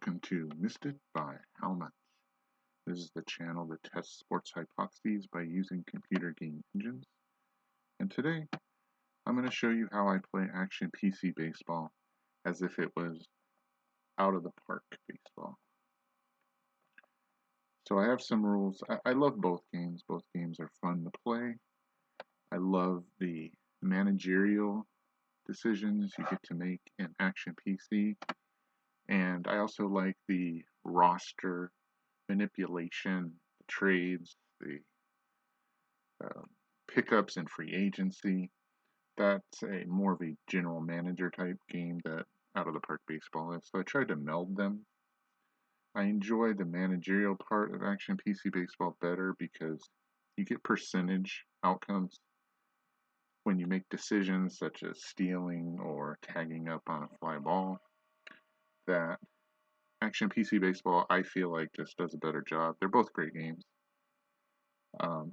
Welcome to Missed It by How Much. This is the channel that tests sports hypotheses by using computer game engines. And today, I'm going to show you how I play action PC baseball as if it was out of the park baseball. So I have some rules. I love both games. Both games are fun to play. I love the managerial decisions you get to make in action PC. And I also like the roster manipulation, the trades, the pickups and free agency. That's a more of a general manager type game that out of the park baseball is. So I tried to meld them. I enjoy the managerial part of action PC baseball better because you get percentage outcomes when you make decisions such as stealing or tagging up on a fly ball. That action PC baseball, I feel like, just does a better job. They're both great games.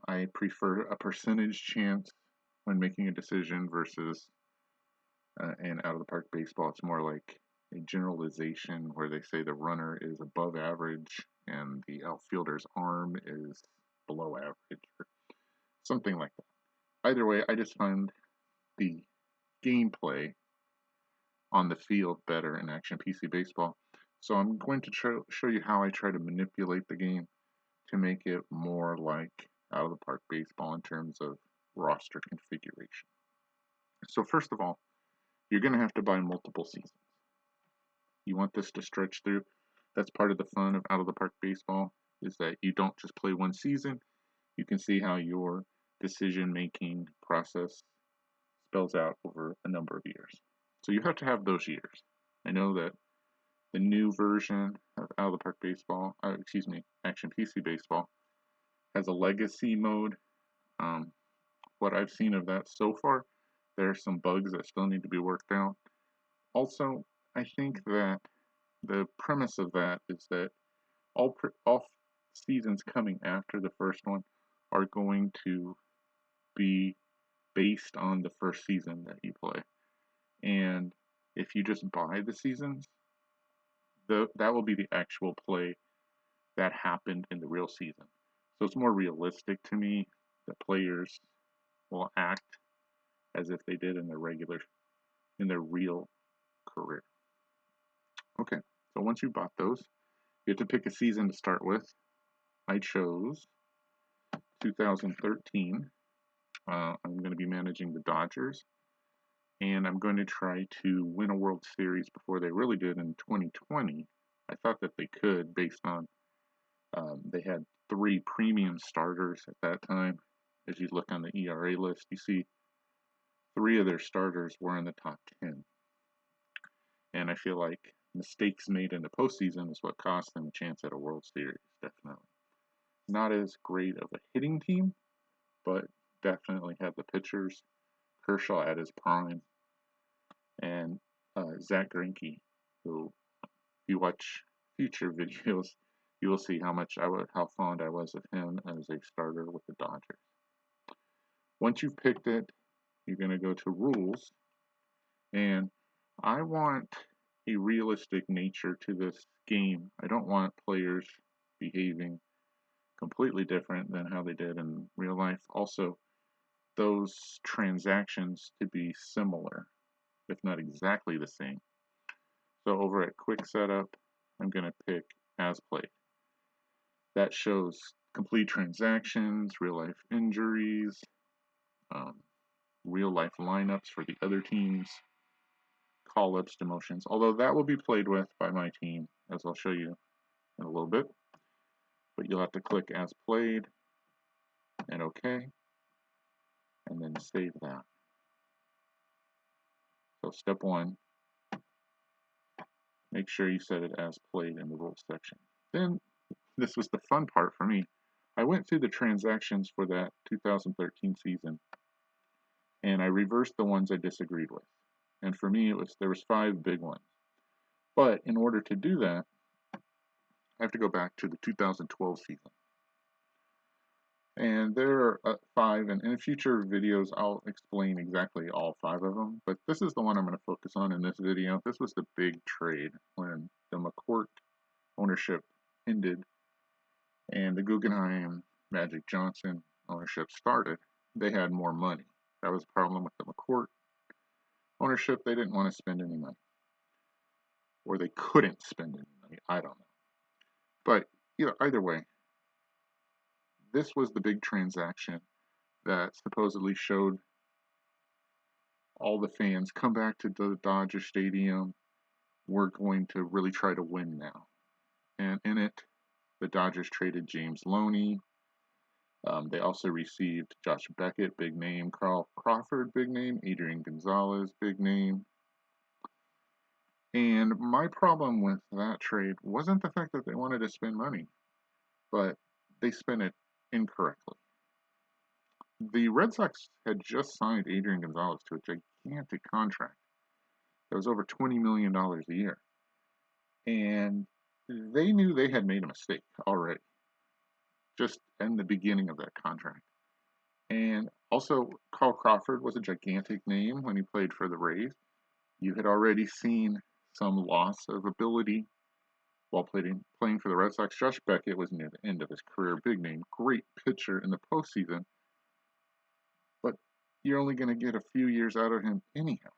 I prefer a percentage chance when making a decision versus in out of the park baseball. It's more like a generalization where they say the runner is above average and the outfielder's arm is below average or something like that. Either way, I just find the gameplay on the field better in action PC baseball. So I'm going to show you how I try to manipulate the game to make it more like out of the park baseball in terms of roster configuration. So first of all, you're going to have to buy multiple seasons. You want this to stretch through. That's part of the fun of out of the park baseball, is that you don't just play one season. You can see how your decision making process spells out over a number of years. So you have to have those years. I know that the new version of out of the park baseball, action PC baseball, has a legacy mode. What I've seen of that so far, there are some bugs that still need to be worked out. Also, I think that the premise of that is that all seasons coming after the first one are going to be based on the first season that you play. And if you just buy the seasons, that will be the actual play that happened in the real season. So it's more realistic to me that players will act as if they did in their real career. Okay, so once you bought those, you have to pick a season to start with. I chose 2013. I'm going to be managing the Dodgers, and I'm going to try to win a World Series before they really did in 2020. I thought that they could based on they had 3 premium starters at that time. As you look on the ERA list, you see 3 of their starters were in the top 10. And I feel like mistakes made in the postseason is what cost them a chance at a World Series, definitely. Not as great of a hitting team, but definitely had the pitchers. Kershaw at his prime, and Zach Greinke, who, if you watch future videos, you will see how fond I was of him as a starter with the Dodgers. Once you've picked it, you're going to go to rules, and I want a realistic nature to this game. I don't want players behaving completely different than how they did in real life. Also, those transactions to be similar, if not exactly the same. So over at Quick Setup, I'm going to pick As Played. That shows complete transactions, real life injuries, real life lineups for the other teams, call-ups, demotions, although that will be played with by my team, as I'll show you in a little bit. But you'll have to click As Played and OK, and then save that. So step 1, make sure you set it as played in the rules section. Then, this was the fun part for me. I went through the transactions for that 2013 season, and I reversed the ones I disagreed with. And for me, there was 5 big ones. But in order to do that, I have to go back to the 2012 season. And there are 5, and in future videos, I'll explain exactly all 5 of them. But this is the one I'm going to focus on in this video. This was the big trade when the McCourt ownership ended and the Guggenheim Magic Johnson ownership started, they had more money. That was the problem with the McCourt ownership. They didn't want to spend any money, or they couldn't spend any money. I don't know. But either way, this was the big transaction that supposedly showed all the fans come back to the Dodger Stadium. We're going to really try to win now. And in it, the Dodgers traded James Loney. They also received Josh Beckett, big name, Carl Crawford, big name, Adrian Gonzalez, big name. And my problem with that trade wasn't the fact that they wanted to spend money, but they spent it incorrectly. The Red Sox had just signed Adrian Gonzalez to a gigantic contract that was over $20 million a year. And they knew they had made a mistake already, just in the beginning of that contract. And also, Carl Crawford was a gigantic name when he played for the Rays. You had already seen some loss of ability while playing for the Red Sox. Josh Beckett was near the end of his career, big name, great pitcher in the postseason. But you're only going to get a few years out of him anyhow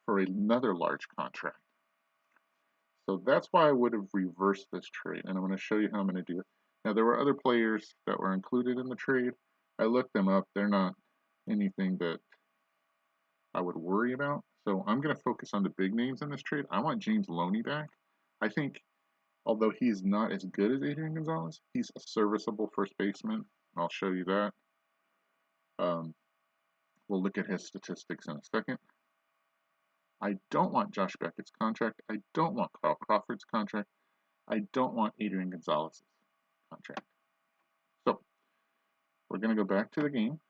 for another large contract. So that's why I would have reversed this trade, and I'm going to show you how I'm going to do it. Now, there were other players that were included in the trade. I looked them up. They're not anything that I would worry about. So I'm going to focus on the big names in this trade. I want James Loney back. I think, although he's not as good as Adrian Gonzalez, he's a serviceable first baseman. I'll show you that. We'll look at his statistics in a second. I don't want Josh Beckett's contract. I don't want Carl Crawford's contract. I don't want Adrian Gonzalez's contract. So we're going to go back to the game,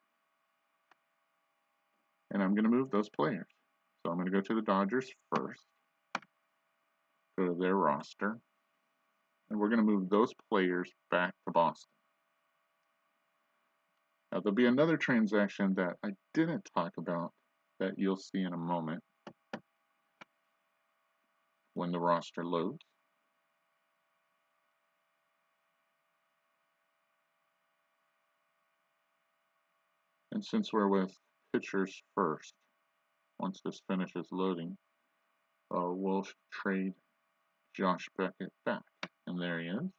and I'm going to move those players. So I'm going to go to the Dodgers first, go to their roster, and we're going to move those players back to Boston. Now, there'll be another transaction that I didn't talk about that you'll see in a moment when the roster loads. And since we're with pitchers first, once this finishes loading, we'll trade Josh Beckett back. And there he is.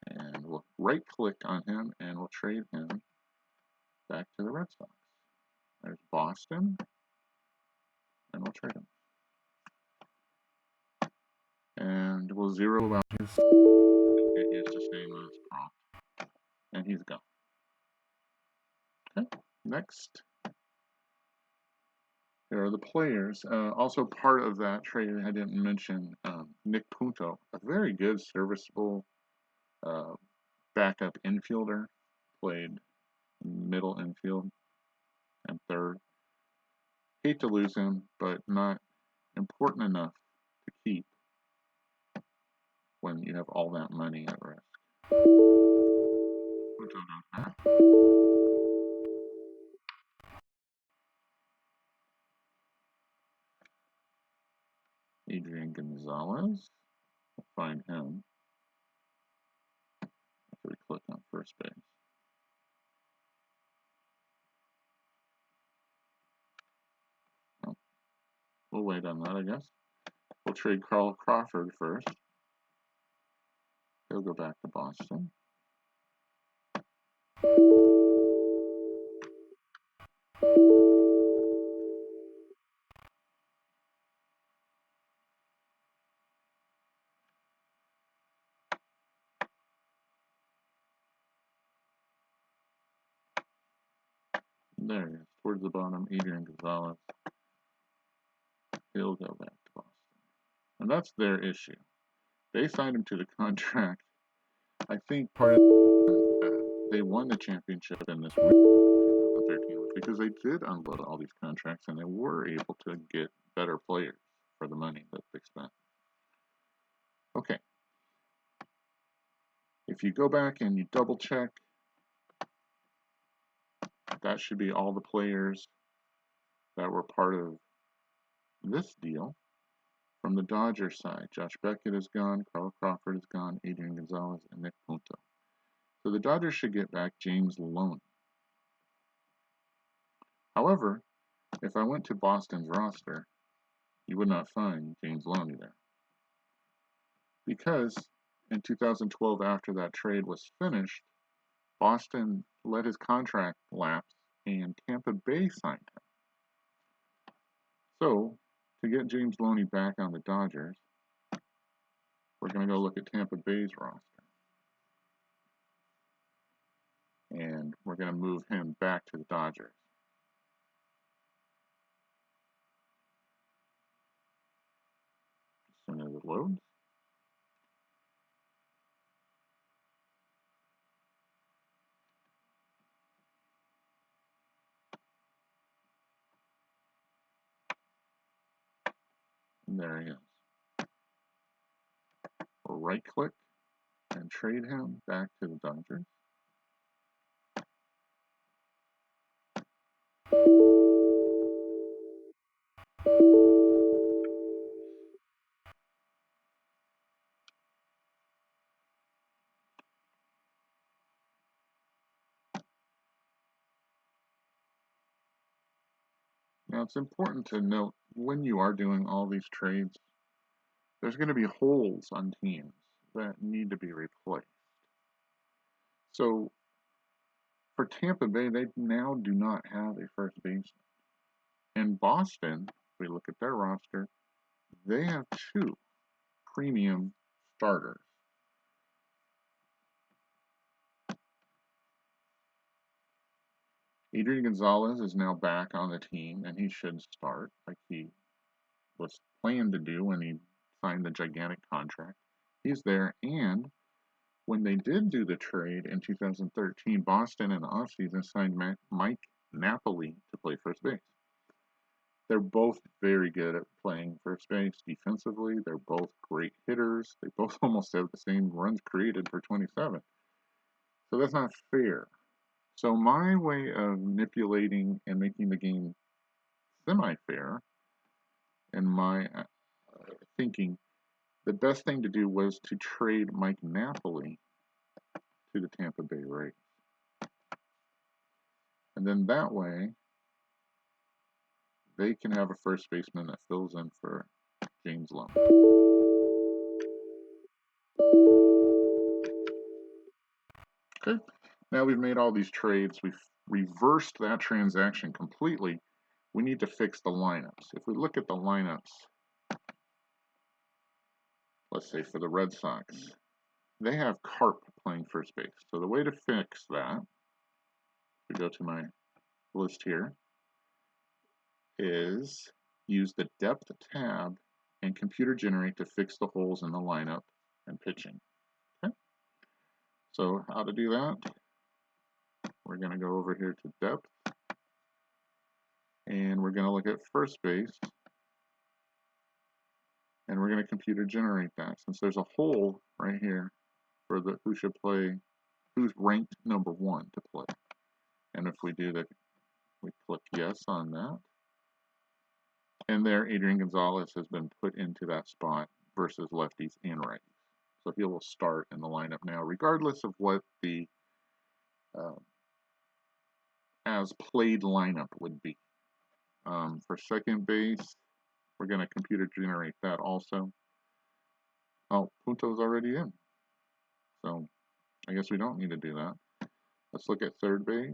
And we'll right click on him and we'll trade him back to the Red Sox. There's Boston, and we'll trade him. And we'll zero out his get used to staying on his prompt. And he's gone. Okay, next. There are the players. Also part of that trade I didn't mention, Nick Punto, a very good, serviceable backup infielder, played middle infield and third. Hate to lose him, but not important enough to keep when you have all that money at risk. Punto don't have. Adrian Gonzalez. We'll find him after we click on first base. We'll wait on that, I guess. We'll trade Carl Crawford first. He'll go back to Boston. There he is, towards the bottom, Adrian Gonzalez. He'll go back to Boston. And that's their issue. They signed him to the contract. I think part of they won the championship in this 2013 because they did unload all these contracts and they were able to get better players for the money that they spent. Okay. If you go back and you double check, that should be all the players that were part of this deal. From the Dodgers side, Josh Beckett is gone, Carl Crawford is gone, Adrian Gonzalez, and Nick Punto. So the Dodgers should get back James Loney. However, if I went to Boston's roster, you would not find James Loney there. Because in 2012, after that trade was finished, Boston let his contract lapse and Tampa Bay signed him. So, to get James Loney back on the Dodgers, we're going to go look at Tampa Bay's roster. And we're going to move him back to the Dodgers. As soon as it loads. And there he is. We'll right click and trade him back to the Dodgers. Now it's important to note when you are doing all these trades, there's going to be holes on teams that need to be replaced. So for Tampa Bay, they now do not have a first baseman. In Boston, if we look at their roster, they have two premium starters. Adrian Gonzalez is now back on the team, and he should start like he was planned to do when he signed the gigantic contract. He's there, and when they did do the trade in 2013, Boston in the offseason signed Mike Napoli to play first base. They're both very good at playing first base defensively. They're both great hitters. They both almost have the same runs created for 27. So that's not fair. So my way of manipulating and making the game semi-fair, in my thinking, the best thing to do was to trade Mike Napoli to the Tampa Bay Rays. And then that way, they can have a first baseman that fills in for James Loney. Okay, now we've made all these trades. We've reversed that transaction completely. We need to fix the lineups. If we look at the lineups, let's say for the Red Sox, they have Carp playing first base. So the way to fix that, we go to my list here, is use the depth tab and computer generate to fix the holes in the lineup and pitching. Okay. So how to do that? We're going to go over here to depth, and we're going to look at first base, and we're going to computer generate that. Since there's a hole right here for the who should play, who's ranked number 1 to play. And if we do that, we click yes on that. And there, Adrian Gonzalez has been put into that spot versus lefties and righties. So he will start in the lineup now, regardless of what the as played lineup would be. For second base, we're going to computer generate that also. Oh, Punto's already in. So I guess we don't need to do that. Let's look at third base.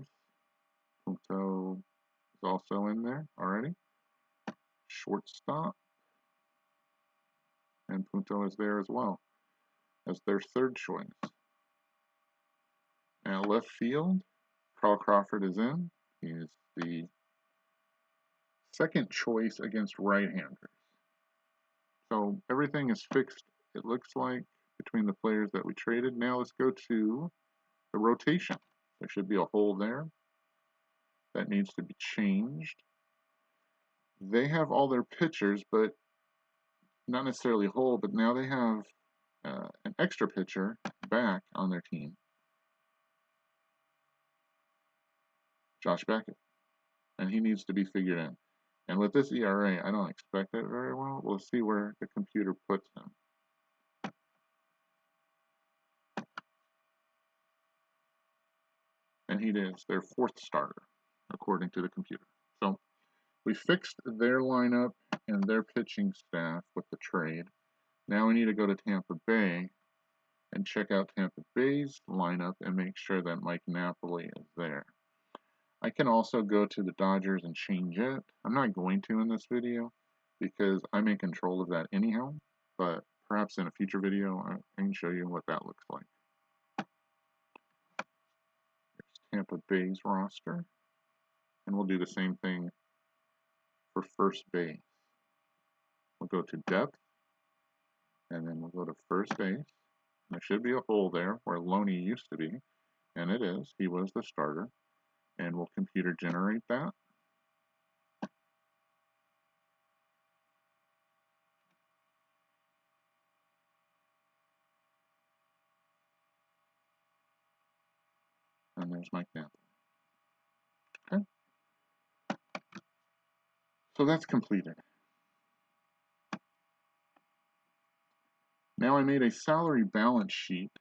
Punto is also in there already. Shortstop. And Punto is there as well as their third choice. Now left field, Carl Crawford is in. He is the second choice against right-handers. So everything is fixed, it looks like, between the players that we traded. Now let's go to the rotation. There should be a hole there that needs to be changed. They have all their pitchers, but not necessarily a hole, but now they have an extra pitcher back on their team, Josh Beckett, and he needs to be figured in. And with this ERA, I don't expect it very well. We'll see where the computer puts him. And he is their fourth starter, according to the computer. So we fixed their lineup and their pitching staff with the trade. Now we need to go to Tampa Bay and check out Tampa Bay's lineup and make sure that Mike Napoli is there. I can also go to the Dodgers and change it. I'm not going to in this video because I'm in control of that anyhow, but perhaps in a future video I can show you what that looks like. Here's Tampa Bay's roster, and we'll do the same thing for first base. We'll go to depth, and then we'll go to first base. There should be a hole there where Loney used to be, and it is. He was the starter, and we'll computer generate that. And there's Mike Napoli. Okay. So that's completed. Now I made a salary balance sheet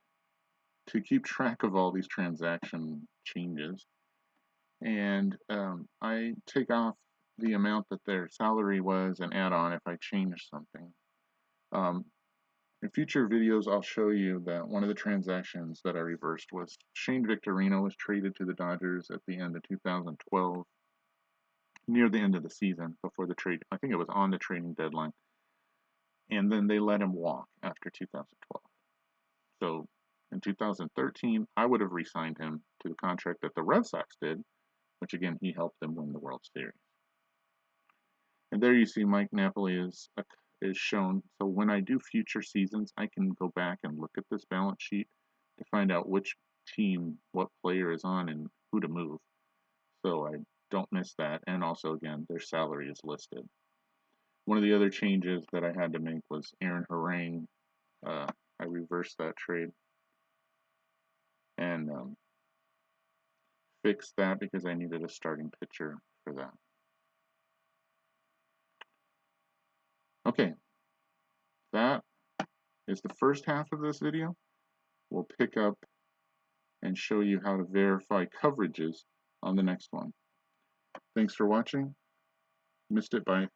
to keep track of all these transaction changes. And I take off the amount that their salary was and add on if I change something. In future videos, I'll show you that one of the transactions that I reversed was Shane Victorino was traded to the Dodgers at the end of 2012, near the end of the season before the trade. I think it was on the trading deadline. And then they let him walk after 2012. So in 2013, I would have re-signed him to the contract that the Red Sox did, which again, he helped them win the World Series. And there you see Mike Napoli is shown. So when I do future seasons, I can go back and look at this balance sheet to find out which team, what player is on, and who to move. So I don't miss that. And also, again, their salary is listed. One of the other changes that I had to make was Aaron Harang. I reversed that trade and fixed that because I needed a starting pitcher for that. Okay, that is the first half of this video. We'll pick up and show you how to verify coverages on the next one. Thanks for watching. Missed it by